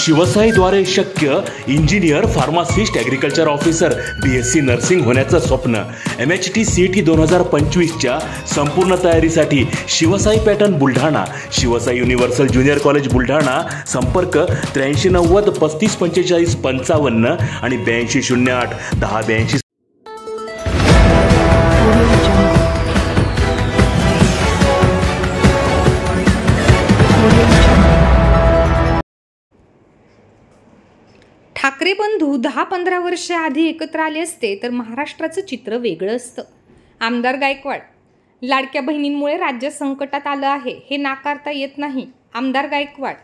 शिवसाईद्वारे शक्य engineer, pharmacist, agriculture officer, BSc nursing होण्याचं स्वप्न MHT CET 2025च्या संपूर्ण तयारीसाठी Shivsai pattern Buldhana, Shivsai universal junior college Buldhana. संपर्क 8390 3545 55 आणि 8208 1082. ठाकरे बंधू 10-15 वर्ष आधी एकत्र आले असते तर महाराष्ट्राचं चित्र वेगळं असतं. आमदार गायकवाड, लाडक्या बहिणींमुळे राज्य संकटात आलं आहे हे नाकारता येत नाही. आमदार गायकवाड,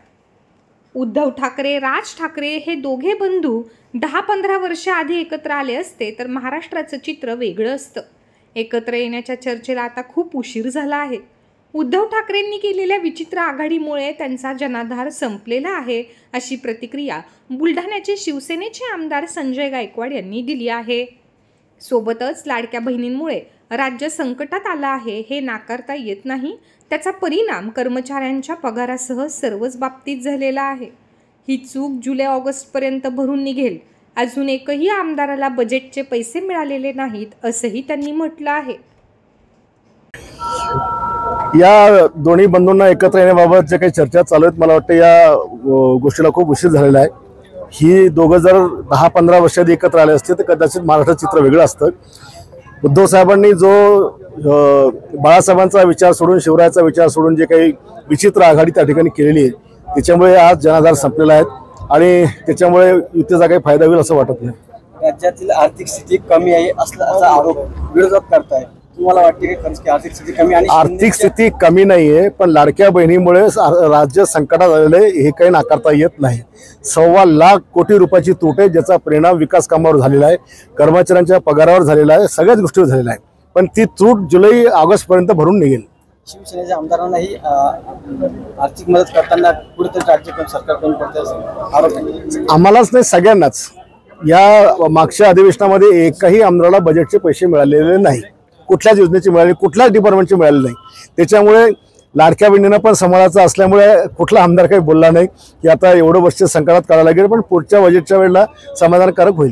उद्धव ठाकरे, राज ठाकरे हे दोघे बंधू 10-15 वर्ष आधी एकत्र आले असते तर महाराष्ट्राचं चित्र वेगळं असतं. एकत्र येण्याच्या चर्चेला आता खूप उशीर झाला आहे. उद्धव ठाकरेंनी केलेल्या विचित्र आघाडीमुळे त्यांचा जनाधार संपलेला आहे अशी प्रतिक्रिया बुलढाण्याचे शिवसेनेचे आमदार संजय गायकवाड यांनी दिली आहे. सोबतच लाडक्या बहिणींमुळे राज्य संकटात आलं आहे हे नाकारता येत नाही. त्याचा परिणाम कर्मचाऱ्यांच्या पगारासह सर्वच बाबतीत झालेला आहे. ही चूक जुलै-ऑगस्टपर्यंत भरून निघेल. अजून एकही आमदाराला बजेटचे पैसे मिळालेले नाहीत असंही त्यांनी म्हटलं आहे. या दोन्ही बंधूंना एकत्र येण्याबाबत जे काही चर्चा चालू आहेत, मला वाटतं या गोष्टीला खूप उशीर झालेला आहे. ही दोघं जर 10-15 वर्ष आधी एकत्र आले असते तर कदाचित महाराष्ट्र चित्र वेगळं असतं. उद्धव साहेबांनी जो बाळासाहेबांचा विचार सोडून, शिवरायाचा विचार सोडून जे काही विचित्र आघाडी त्या ठिकाणी केलेली आहे त्याच्यामुळे आज जनाधार संपलेला आहे आणि त्याच्यामुळे युतीचा काही फायदा होईल असं वाटत नाही. राज्यातील आर्थिक स्थिती कमी आहे असा आरोप विरोधक करताय. तुम्हाला वाटते की खरंच की आर्थिक स्थिती कमी? आणि आर्थिक स्थिती कमी नाहीये, पण लाडक्या बहिणीमुळे राज्य संकटात आलेलं आहे हे काही नाकारता येत नाही. 1.25 लाख कोटी रुपयाची तूट आहे, ज्याचा परिणाम विकास कामावर झालेला आहे, कर्मचाऱ्यांच्या पगारावर झालेला आहे, सगळ्याच गोष्टीवर झालेला आहे. पण ती तूट जुलै-ऑगस्टपर्यंत भरून निघेल. शिवसेनेच्या आमदारांनाही आर्थिक मदत करताना कुठेतरी राज्य सरकार कमी करते आरोप आहे. आम्हालाच नाही, सगळ्यांनाच. या मागच्या अधिवेशनामध्ये एकाही आमदाराला बजेटचे पैसे मिळालेले नाही, कुठल्याच योजनेचे मिळाले, कुठल्याच डिपार्टमेंटचे मिळाले नाही. त्याच्यामुळे लाडक्या बहिणींना पण सांभाळायचं असल्यामुळे कुठला आमदार काही बोलला नाही की आता एवढं वर्ष संकटात काढायला लागेल, पण पुढच्या बजेटच्या वेळेला समाधानकारक होईल.